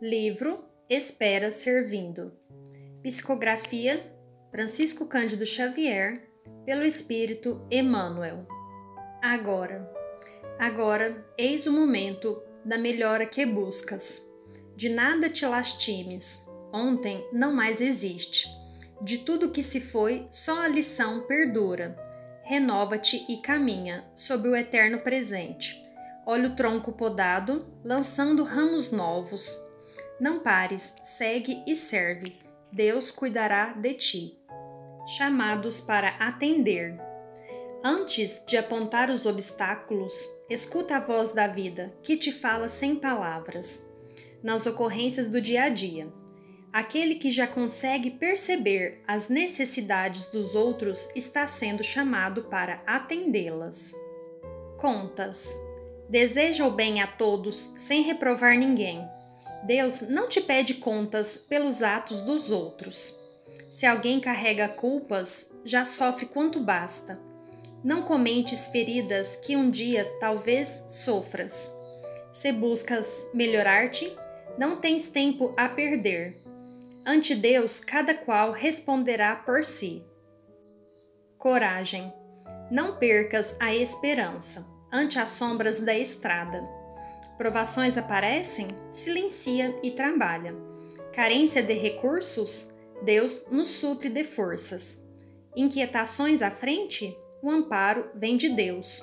Livro Espera Servindo. Psicografia Francisco Cândido Xavier, pelo Espírito Emmanuel. Agora, eis o momento da melhora que buscas. De nada te lastimes, ontem não mais existe. De tudo que se foi, só a lição perdura. Renova-te e caminha sob o eterno presente. Olha o tronco podado, lançando ramos novos. Não pares, segue e serve. Deus cuidará de ti. Chamados para atender. Antes de apontar os obstáculos, escuta a voz da vida, que te fala sem palavras. Nas ocorrências do dia a dia. Aquele que já consegue perceber as necessidades dos outros está sendo chamado para atendê-las. Contas. Deseja o bem a todos sem reprovar ninguém. Deus não te pede contas pelos atos dos outros. Se alguém carrega culpas, já sofre quanto basta. Não comentes feridas que um dia talvez sofras. Se buscas melhorar-te, não tens tempo a perder. Ante Deus, cada qual responderá por si. Coragem. Não percas a esperança ante as sombras da estrada. Provações aparecem? Silencia e trabalha. Carência de recursos? Deus nos supre de forças. Inquietações à frente? O amparo vem de Deus.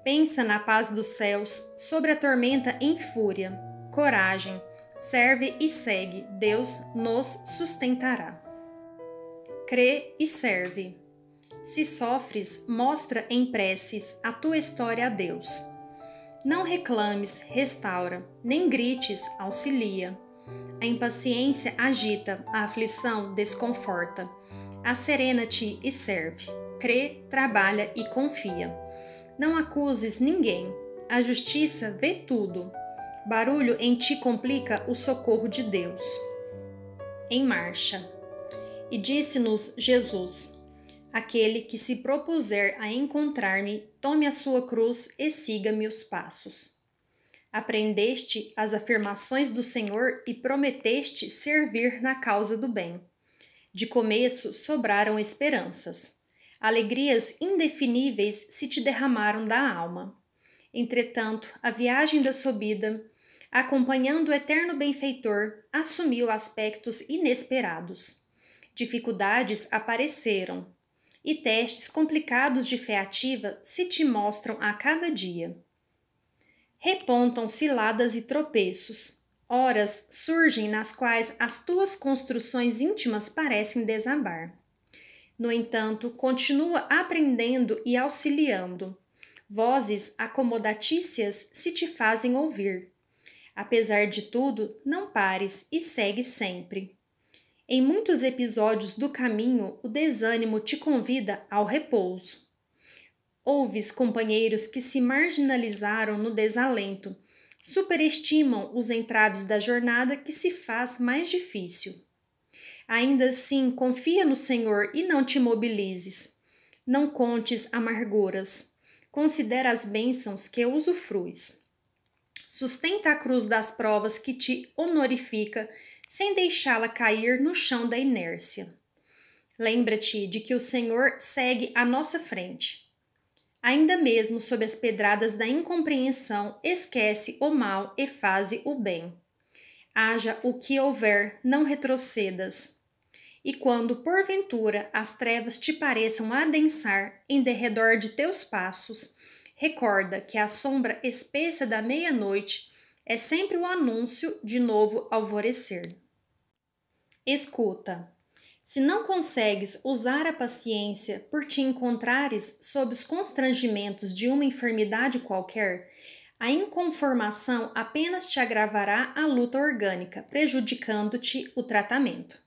Pensa na paz dos céus, sobre a tormenta em fúria. Coragem, serve e segue, Deus nos sustentará. Crê e serve. Se sofres, mostra em preces a tua história a Deus. Não reclames, restaura, nem grites, auxilia. A impaciência agita, a aflição desconforta. Asserena-te e serve. Crê, trabalha e confia. Não acuses ninguém. A justiça vê tudo. Barulho em ti complica o socorro de Deus. Em marcha. E disse-nos Jesus: aquele que se propuser a encontrar-me, tome a sua cruz e siga-me os passos. Aprendeste as afirmações do Senhor e prometeste servir na causa do bem. De começo sobraram esperanças. Alegrias indefiníveis se te derramaram da alma. Entretanto, a viagem da subida, acompanhando o eterno benfeitor, assumiu aspectos inesperados. Dificuldades apareceram, e testes complicados de fé ativa se te mostram a cada dia. Repontam ciladas e tropeços. Horas surgem nas quais as tuas construções íntimas parecem desabar. No entanto, continua aprendendo e auxiliando. Vozes acomodatícias se te fazem ouvir. Apesar de tudo, não pares e segue sempre. Em muitos episódios do caminho, o desânimo te convida ao repouso. Ouves companheiros que se marginalizaram no desalento, superestimam os entraves da jornada que se faz mais difícil. Ainda assim, confia no Senhor e não te mobilizes. Não contes amarguras. Considera as bênçãos que usufruis. Sustenta a cruz das provas que te honorifica, sem deixá-la cair no chão da inércia. Lembra-te de que o Senhor segue à nossa frente. Ainda mesmo sob as pedradas da incompreensão, esquece o mal e faze o bem. Haja o que houver, não retrocedas. E quando, porventura, as trevas te pareçam adensar em derredor de teus passos, recorda que a sombra espessa da meia-noite é sempre o anúncio de novo alvorecer. Escuta. Se não consegues usar a paciência por te encontrares sob os constrangimentos de uma enfermidade qualquer, a inconformação apenas te agravará a luta orgânica, prejudicando-te o tratamento.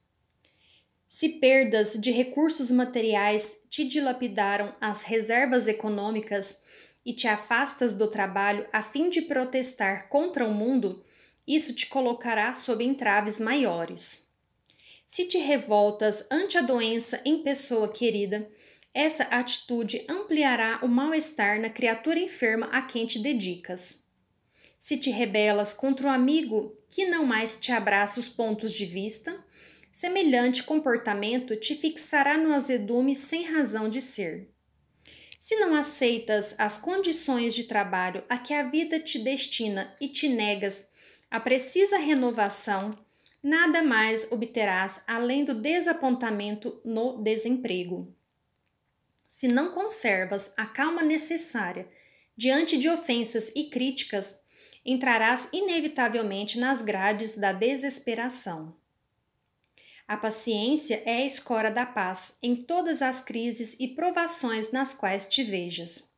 Se perdas de recursos materiais te dilapidaram as reservas econômicas e te afastas do trabalho a fim de protestar contra o mundo, isso te colocará sob entraves maiores. Se te revoltas ante a doença em pessoa querida, essa atitude ampliará o mal-estar na criatura enferma a quem te dedicas. Se te rebelas contra o amigo que não mais te abraça os pontos de vista, semelhante comportamento te fixará no azedume sem razão de ser. Se não aceitas as condições de trabalho a que a vida te destina e te negas a precisa renovação, nada mais obterás além do desapontamento no desemprego. Se não conservas a calma necessária diante de ofensas e críticas, entrarás inevitavelmente nas grades da desesperação. A paciência é a escora da paz em todas as crises e provações nas quais te vejas.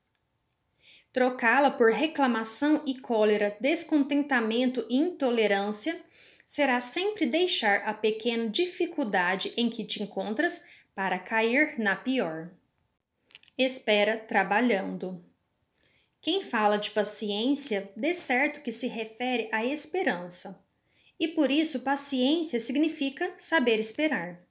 Trocá-la por reclamação e cólera, descontentamento e intolerância será sempre deixar a pequena dificuldade em que te encontras para cair na pior. Espera trabalhando. Quem fala de paciência, de certo que se refere à esperança. E por isso, paciência significa saber esperar.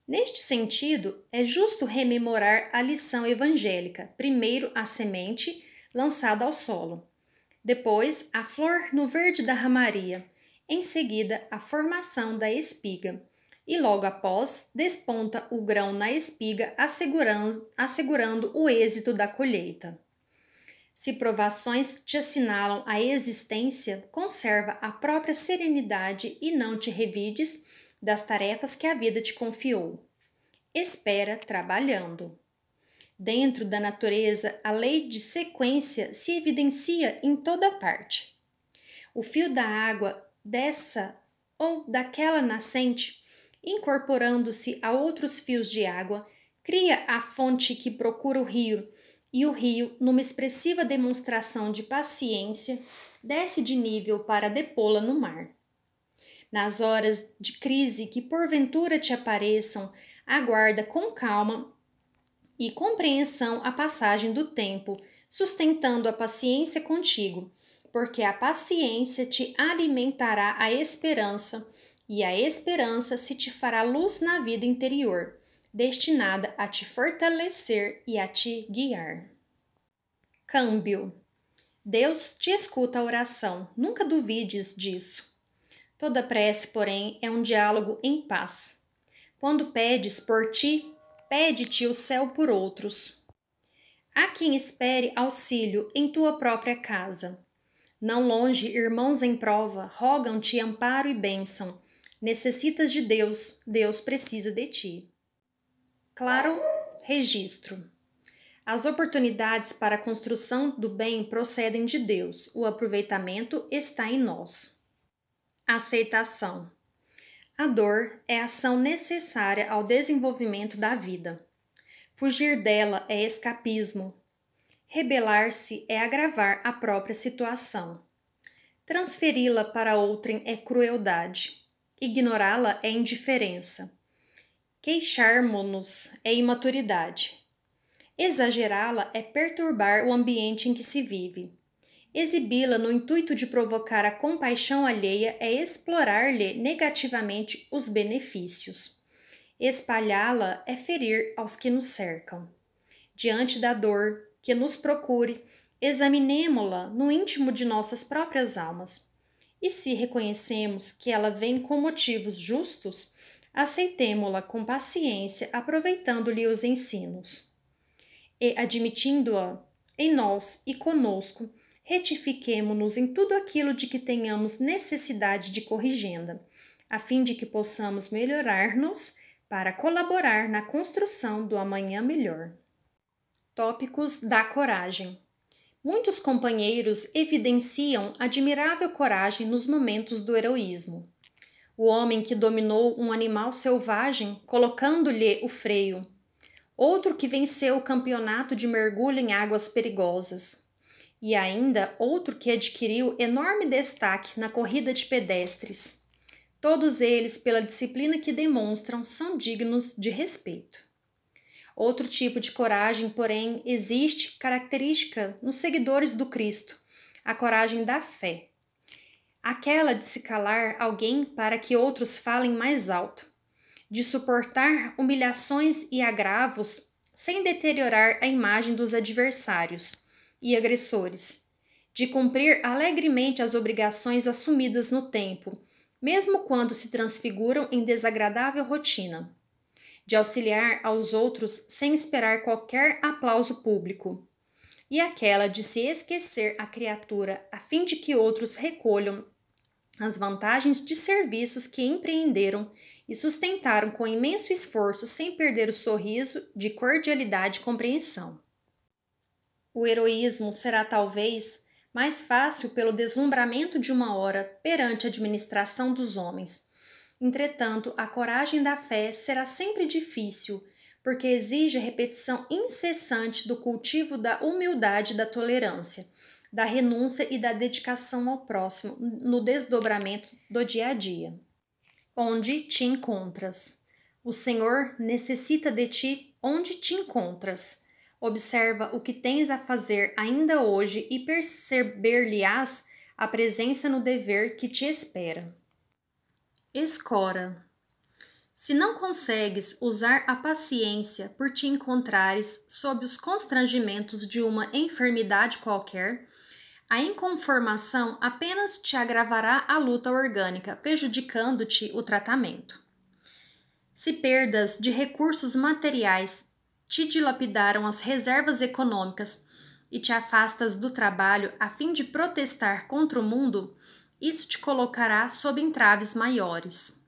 Neste sentido, é justo rememorar a lição evangélica: primeiro a semente lançada ao solo, depois a flor no verde da ramaria, em seguida a formação da espiga, e logo após desponta o grão na espiga, assegurando o êxito da colheita. Se provações te assinalam a existência, conserva a própria serenidade e não te revides das tarefas que a vida te confiou. Espera trabalhando. Dentro da natureza, a lei de sequência se evidencia em toda parte. O fio da água dessa ou daquela nascente, incorporando-se a outros fios de água, cria a fonte que procura o rio, e o rio, numa expressiva demonstração de paciência, desce de nível para depô-la no mar. Nas horas de crise que porventura te apareçam, aguarda com calma e compreensão a passagem do tempo, sustentando a paciência contigo, porque a paciência te alimentará a esperança, e a esperança se te fará luz na vida interior, destinada a te fortalecer e a te guiar. Câmbio. Deus te escuta a oração, nunca duvides disso. Toda prece, porém, é um diálogo em paz. Quando pedes por ti, pede-te o céu por outros. Há quem espere auxílio em tua própria casa. Não longe, irmãos em prova, rogam-te amparo e bênção. Necessitas de Deus, Deus precisa de ti. Claro registro. As oportunidades para a construção do bem procedem de Deus, o aproveitamento está em nós. Aceitação. A dor é a ação necessária ao desenvolvimento da vida. Fugir dela é escapismo. Rebelar-se é agravar a própria situação. Transferi-la para outrem é crueldade. Ignorá-la é indiferença. Queixarmo-nos é imaturidade. Exagerá-la é perturbar o ambiente em que se vive. Exibi-la no intuito de provocar a compaixão alheia é explorar-lhe negativamente os benefícios. Espalhá-la é ferir aos que nos cercam. Diante da dor que nos procure, examinemo-la no íntimo de nossas próprias almas. E se reconhecemos que ela vem com motivos justos, aceitemo-la com paciência, aproveitando-lhe os ensinos. E, admitindo-a em nós e conosco, retifiquemo-nos em tudo aquilo de que tenhamos necessidade de corrigenda, a fim de que possamos melhorar-nos para colaborar na construção do amanhã melhor. Tópicos da coragem. Muitos companheiros evidenciam admirável coragem nos momentos do heroísmo. O homem que dominou um animal selvagem, colocando-lhe o freio. Outro que venceu o campeonato de mergulho em águas perigosas. E ainda outro que adquiriu enorme destaque na corrida de pedestres. Todos eles, pela disciplina que demonstram, são dignos de respeito. Outro tipo de coragem, porém, existe característica nos seguidores do Cristo, a coragem da fé. Aquela de se calar alguém para que outros falem mais alto, de suportar humilhações e agravos sem deteriorar a imagem dos adversários e agressores, de cumprir alegremente as obrigações assumidas no tempo, mesmo quando se transfiguram em desagradável rotina, de auxiliar aos outros sem esperar qualquer aplauso público, e aquela de se esquecer a criatura a fim de que outros recolham as vantagens de serviços que empreenderam e sustentaram com imenso esforço sem perder o sorriso de cordialidade e compreensão. O heroísmo será talvez mais fácil pelo deslumbramento de uma hora perante a administração dos homens. Entretanto, a coragem da fé será sempre difícil, porque exige a repetição incessante do cultivo da humildade e da tolerância, da renúncia e da dedicação ao próximo no desdobramento do dia a dia. Onde te encontras? O Senhor necessita de ti onde te encontras. Observa o que tens a fazer ainda hoje e perceber-lhe-ás a presença no dever que te espera. Escora. Se não consegues usar a paciência por te encontrares sob os constrangimentos de uma enfermidade qualquer, a inconformação apenas te agravará a luta orgânica, prejudicando-te o tratamento. Se perdas de recursos materiais te dilapidaram as reservas econômicas e te afastas do trabalho a fim de protestar contra o mundo, isso te colocará sob entraves maiores.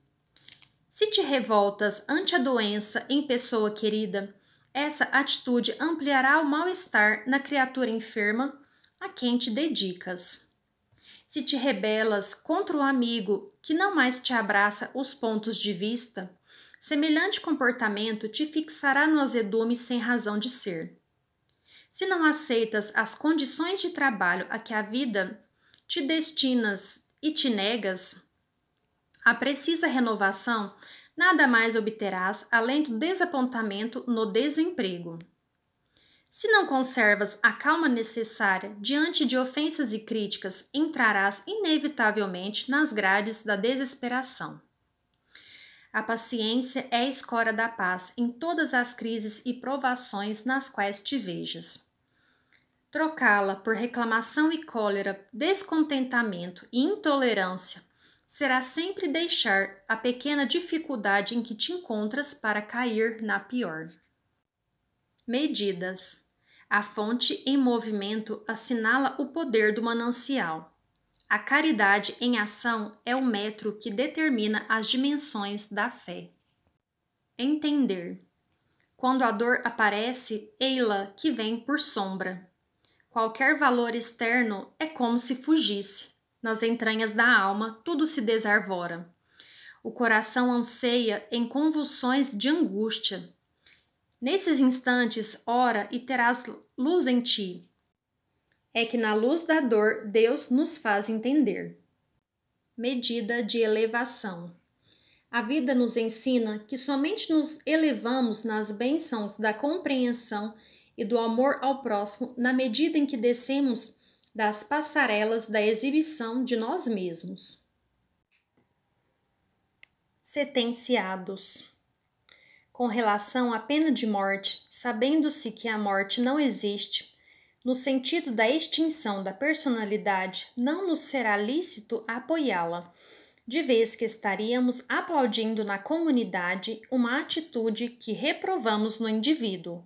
Se te revoltas ante a doença em pessoa querida, essa atitude ampliará o mal-estar na criatura enferma a quem te dedicas. Se te rebelas contra o amigo que não mais te abraça os pontos de vista, semelhante comportamento te fixará no azedume sem razão de ser. Se não aceitas as condições de trabalho a que a vida te destinas e te negas a precisa renovação, nada mais obterás além do desapontamento no desemprego. Se não conservas a calma necessária diante de ofensas e críticas, entrarás inevitavelmente nas grades da desesperação. A paciência é a escora da paz em todas as crises e provações nas quais te vejas. Trocá-la por reclamação e cólera, descontentamento e intolerância será sempre deixar a pequena dificuldade em que te encontras para cair na pior. Medidas. A fonte em movimento assinala o poder do manancial. A caridade em ação é o metro que determina as dimensões da fé. Entender. Quando a dor aparece, ei-la que vem por sombra. Qualquer valor externo é como se fugisse. Nas entranhas da alma, tudo se desarvora. O coração anseia em convulsões de angústia. Nesses instantes, ora e terás luz em ti. É que na luz da dor, Deus nos faz entender. Medida de elevação. A vida nos ensina que somente nos elevamos nas bênçãos da compreensão e do amor ao próximo na medida em que descemos das passarelas da exibição de nós mesmos. Sentenciados. Com relação à pena de morte, sabendo-se que a morte não existe, no sentido da extinção da personalidade, não nos será lícito apoiá-la, de vez que estaríamos aplaudindo na comunidade uma atitude que reprovamos no indivíduo.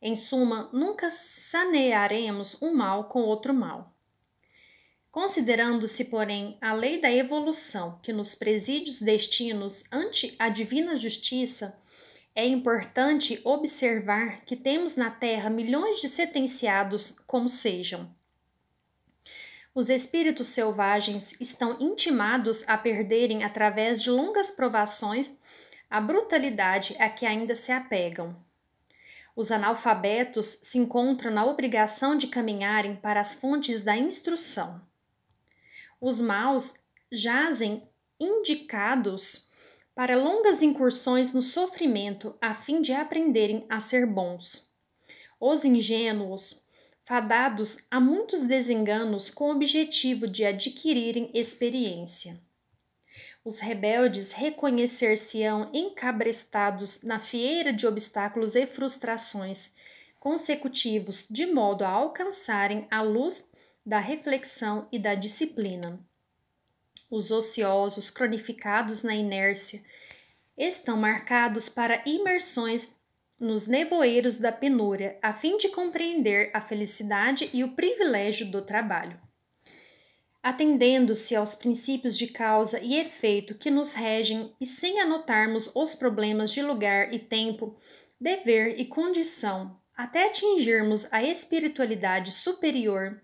Em suma, nunca sanearemos um mal com outro mal. Considerando-se, porém, a lei da evolução que nos preside os destinos ante a divina justiça, é importante observar que temos na Terra milhões de sentenciados como sejam. Os espíritos selvagens estão intimados a perderem através de longas provações a brutalidade a que ainda se apegam. Os analfabetos se encontram na obrigação de caminharem para as fontes da instrução. Os maus jazem indicados para longas incursões no sofrimento a fim de aprenderem a ser bons. Os ingênuos, fadados a muitos desenganos com o objetivo de adquirirem experiência. Os rebeldes reconhecer-se-ão encabrestados na fieira de obstáculos e frustrações consecutivos, de modo a alcançarem a luz da reflexão e da disciplina. Os ociosos, cronificados na inércia, estão marcados para imersões nos nevoeiros da penúria, a fim de compreender a felicidade e o privilégio do trabalho. Atendendo-se aos princípios de causa e efeito que nos regem e sem anotarmos os problemas de lugar e tempo, dever e condição, até atingirmos a espiritualidade superior,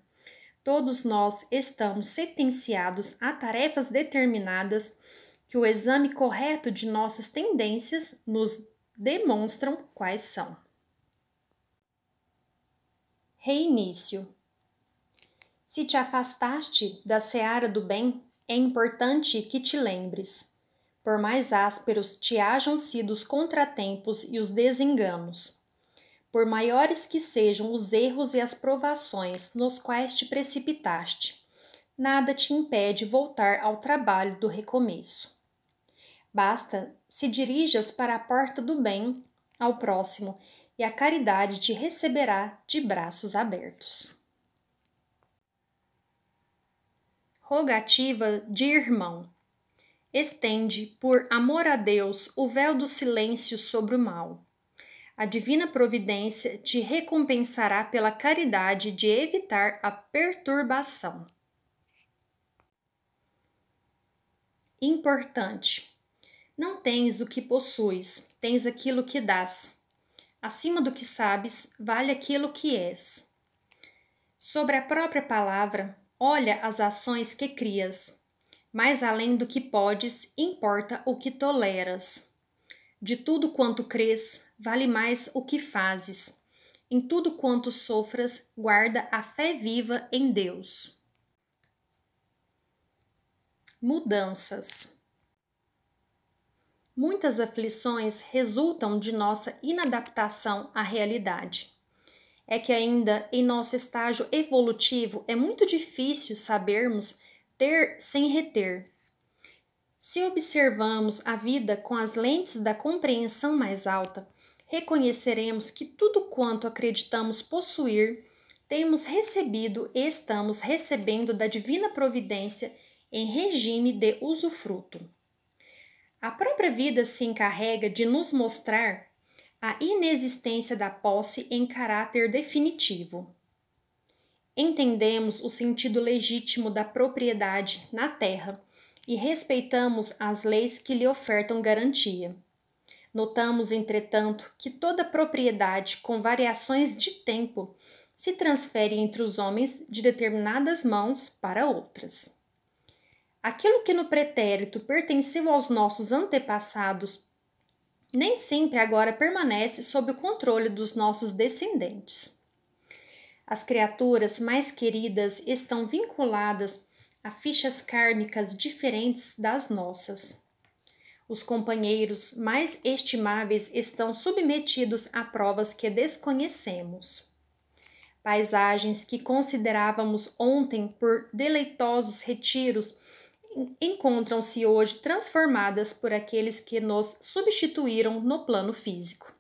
todos nós estamos sentenciados a tarefas determinadas que o exame correto de nossas tendências nos demonstram quais são. Reinício. Se te afastaste da seara do bem, é importante que te lembres. Por mais ásperos te hajam sido os contratempos e os desenganos, por maiores que sejam os erros e as provações nos quais te precipitaste, nada te impede voltar ao trabalho do recomeço. Basta se dirijas para a porta do bem ao próximo e a caridade te receberá de braços abertos. Rogativa de irmão. Estende, por amor a Deus, o véu do silêncio sobre o mal. A divina providência te recompensará pela caridade de evitar a perturbação. Importante. Não tens o que possuis, tens aquilo que dás. Acima do que sabes, vale aquilo que és. Sobre a própria palavra, olha as ações que crias. Mais além do que podes, importa o que toleras. De tudo quanto crês, vale mais o que fazes. Em tudo quanto sofras, guarda a fé viva em Deus. Mudanças. Muitas aflições resultam de nossa inadaptação à realidade. É que ainda em nosso estágio evolutivo é muito difícil sabermos ter sem reter. Se observamos a vida com as lentes da compreensão mais alta, reconheceremos que tudo quanto acreditamos possuir, temos recebido e estamos recebendo da divina providência em regime de usufruto. A própria vida se encarrega de nos mostrar a inexistência da posse em caráter definitivo. Entendemos o sentido legítimo da propriedade na terra e respeitamos as leis que lhe ofertam garantia. Notamos, entretanto, que toda propriedade com variações de tempo se transfere entre os homens de determinadas mãos para outras. Aquilo que no pretérito pertenceu aos nossos antepassados nem sempre agora permanece sob o controle dos nossos descendentes. As criaturas mais queridas estão vinculadas a fichas kármicas diferentes das nossas. Os companheiros mais estimáveis estão submetidos a provas que desconhecemos. Paisagens que considerávamos ontem por deleitosos retiros encontram-se hoje transformadas por aqueles que nos substituíram no plano físico.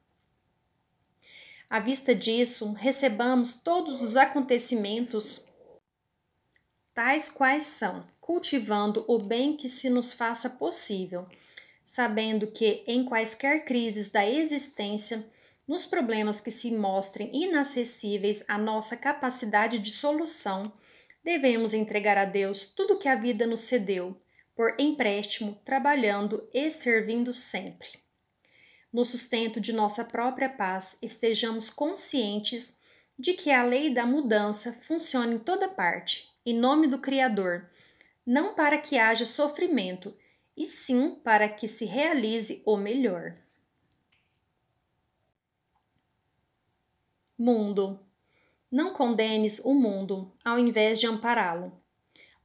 À vista disso, recebamos todos os acontecimentos tais quais são, cultivando o bem que se nos faça possível, sabendo que em quaisquer crises da existência, nos problemas que se mostrem inacessíveis à nossa capacidade de solução, devemos entregar a Deus tudo o que a vida nos cedeu, por empréstimo, trabalhando e servindo sempre. No sustento de nossa própria paz, estejamos conscientes de que a lei da mudança funciona em toda parte, em nome do Criador, não para que haja sofrimento, e sim para que se realize o melhor. Mundo. Não condenes o mundo, ao invés de ampará-lo.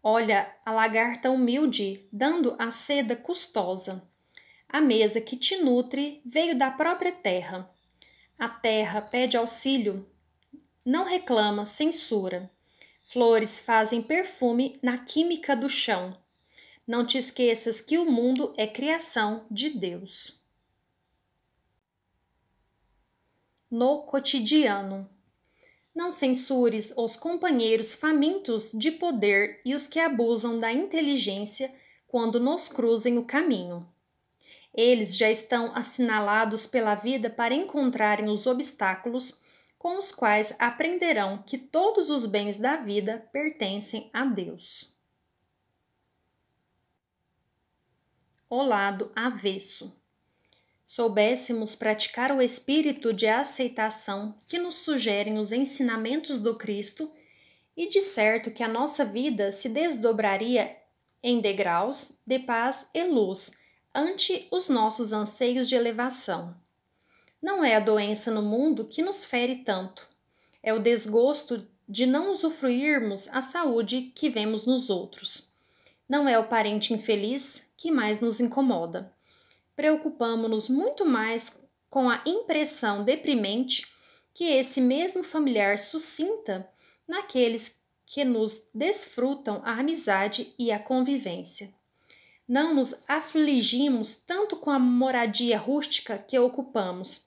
Olha a lagarta humilde, dando a seda custosa. A mesa que te nutre veio da própria terra. A terra pede auxílio, não reclama, censura. Flores fazem perfume na química do chão. Não te esqueças que o mundo é criação de Deus. No cotidiano. Não censures os companheiros famintos de poder e os que abusam da inteligência quando nos cruzem o caminho. Eles já estão assinalados pela vida para encontrarem os obstáculos com os quais aprenderão que todos os bens da vida pertencem a Deus. O lado avesso. Soubéssemos praticar o espírito de aceitação que nos sugerem os ensinamentos do Cristo, e de certo que a nossa vida se desdobraria em degraus de paz e luz ante os nossos anseios de elevação. Não é a doença no mundo que nos fere tanto, é o desgosto de não usufruirmos a saúde que vemos nos outros. Não é o parente infeliz que mais nos incomoda. Preocupamo-nos muito mais com a impressão deprimente que esse mesmo familiar suscita naqueles que nos desfrutam a amizade e a convivência. Não nos afligimos tanto com a moradia rústica que ocupamos.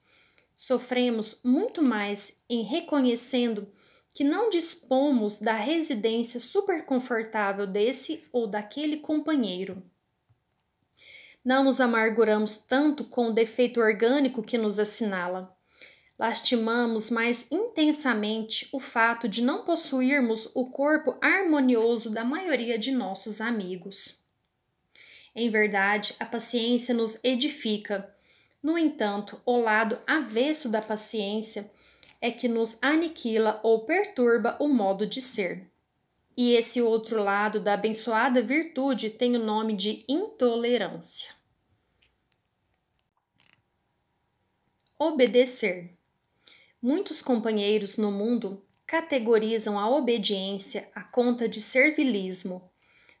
Sofremos muito mais em reconhecendo que não dispomos da residência superconfortável desse ou daquele companheiro. Não nos amarguramos tanto com o defeito orgânico que nos assinala. Lastimamos mais intensamente o fato de não possuirmos o corpo harmonioso da maioria de nossos amigos. Em verdade, a paciência nos edifica. No entanto, o lado avesso da paciência é que nos aniquila ou perturba o modo de ser. E esse outro lado da abençoada virtude tem o nome de intolerância. Obedecer. Muitos companheiros no mundo categorizam a obediência à conta de servilismo.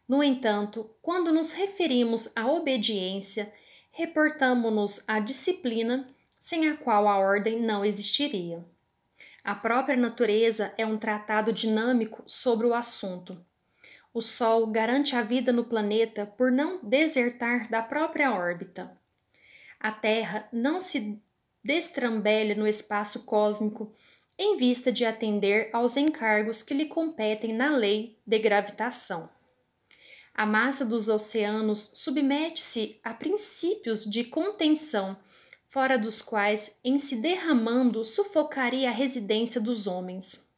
No entanto, quando nos referimos à obediência, reportamo-nos à disciplina, sem a qual a ordem não existiria. A própria natureza é um tratado dinâmico sobre o assunto. O Sol garante a vida no planeta por não desertar da própria órbita. A Terra não se destrambelha no espaço cósmico em vista de atender aos encargos que lhe competem na lei de gravitação. A massa dos oceanos submete-se a princípios de contenção, fora dos quais, em se derramando, sufocaria a residência dos homens.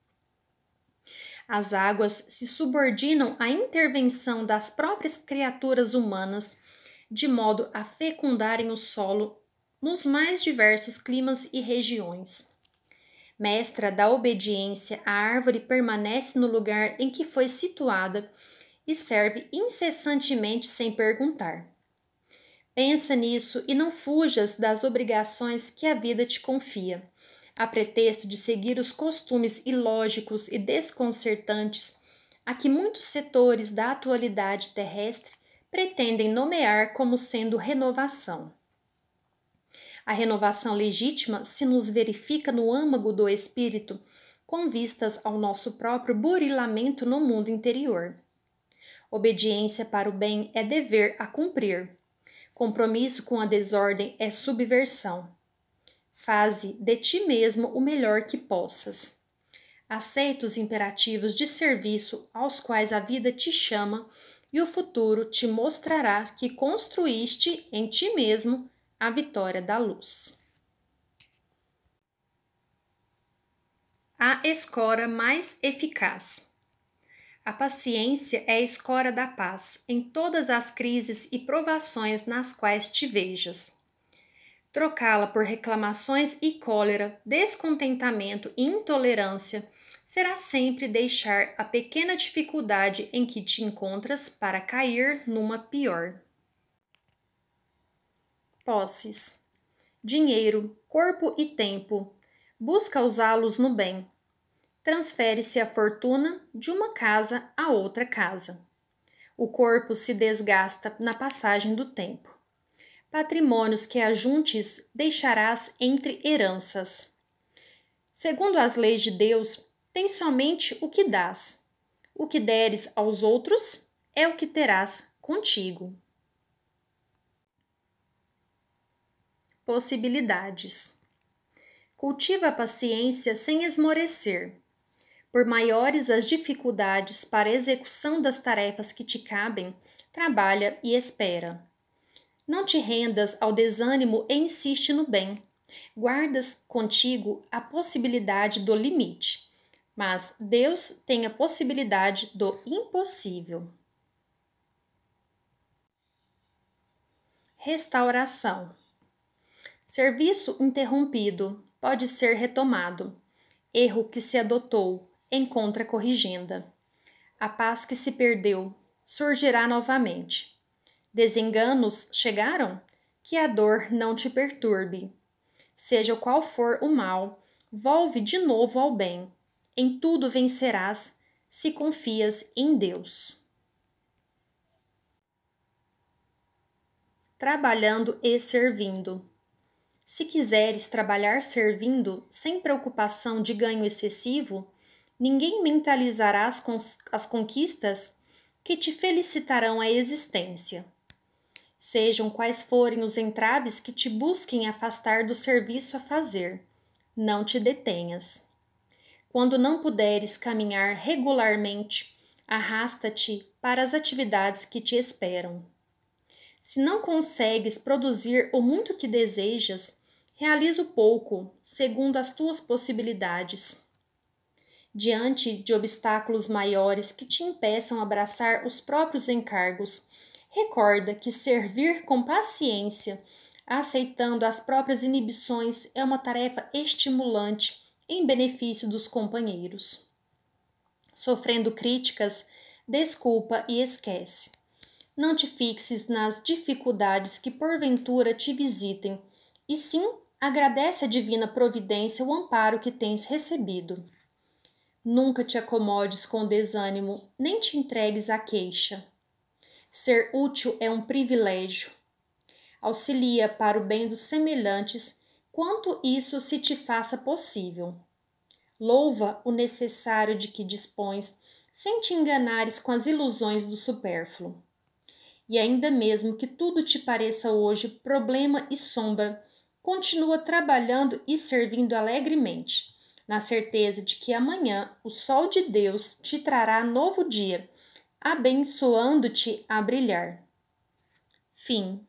As águas se subordinam à intervenção das próprias criaturas humanas, de modo a fecundarem o solo nos mais diversos climas e regiões. Mestra da obediência, a árvore permanece no lugar em que foi situada e serve incessantemente sem perguntar. Pensa nisso e não fujas das obrigações que a vida te confia, a pretexto de seguir os costumes ilógicos e desconcertantes a que muitos setores da atualidade terrestre pretendem nomear como sendo renovação. A renovação legítima se nos verifica no âmago do espírito, com vistas ao nosso próprio burilamento no mundo interior. Obediência para o bem é dever a cumprir. Compromisso com a desordem é subversão. Faze de ti mesmo o melhor que possas. Aceita os imperativos de serviço aos quais a vida te chama e o futuro te mostrará que construíste em ti mesmo a vitória da luz. A escora mais eficaz. A paciência é a escora da paz em todas as crises e provações nas quais te vejas. Trocá-la por reclamações e cólera, descontentamento e intolerância será sempre deixar a pequena dificuldade em que te encontras para cair numa pior. Posses. Dinheiro, corpo e tempo. Busca usá-los no bem. Transfere-se a fortuna de uma casa a outra casa. O corpo se desgasta na passagem do tempo. Patrimônios que ajuntes deixarás entre heranças. Segundo as leis de Deus, tens somente o que dás. O que deres aos outros é o que terás contigo. Possibilidades. Cultiva a paciência sem esmorecer. Por maiores as dificuldades para a execução das tarefas que te cabem, trabalha e espera. Não te rendas ao desânimo e insiste no bem. Guardas contigo a possibilidade do limite, mas Deus tem a possibilidade do impossível. Restauração. Serviço interrompido pode ser retomado. Erro que se adotou encontra corrigenda. A paz que se perdeu surgirá novamente. Desenganos chegaram? Que a dor não te perturbe. Seja qual for o mal, volve de novo ao bem. Em tudo vencerás, se confias em Deus. Trabalhando e servindo. Se quiseres trabalhar servindo, sem preocupação de ganho excessivo, ninguém mentalizará as conquistas que te felicitarão a existência. Sejam quais forem os entraves que te busquem afastar do serviço a fazer, não te detenhas. Quando não puderes caminhar regularmente, arrasta-te para as atividades que te esperam. Se não consegues produzir o muito que desejas, realiza o pouco, segundo as tuas possibilidades. Diante de obstáculos maiores que te impeçam abraçar os próprios encargos, recorda que servir com paciência, aceitando as próprias inibições, é uma tarefa estimulante em benefício dos companheiros. Sofrendo críticas, desculpa e esquece. Não te fixes nas dificuldades que porventura te visitem, e sim agradece à divina providência o amparo que tens recebido. Nunca te acomodes com o desânimo, nem te entregues à queixa. Ser útil é um privilégio. Auxilia para o bem dos semelhantes, quanto isso se te faça possível. Louva o necessário de que dispões, sem te enganares com as ilusões do supérfluo. E ainda mesmo que tudo te pareça hoje problema e sombra, continua trabalhando e servindo alegremente, na certeza de que amanhã o sol de Deus te trará novo dia, abençoando-te a brilhar. Fim.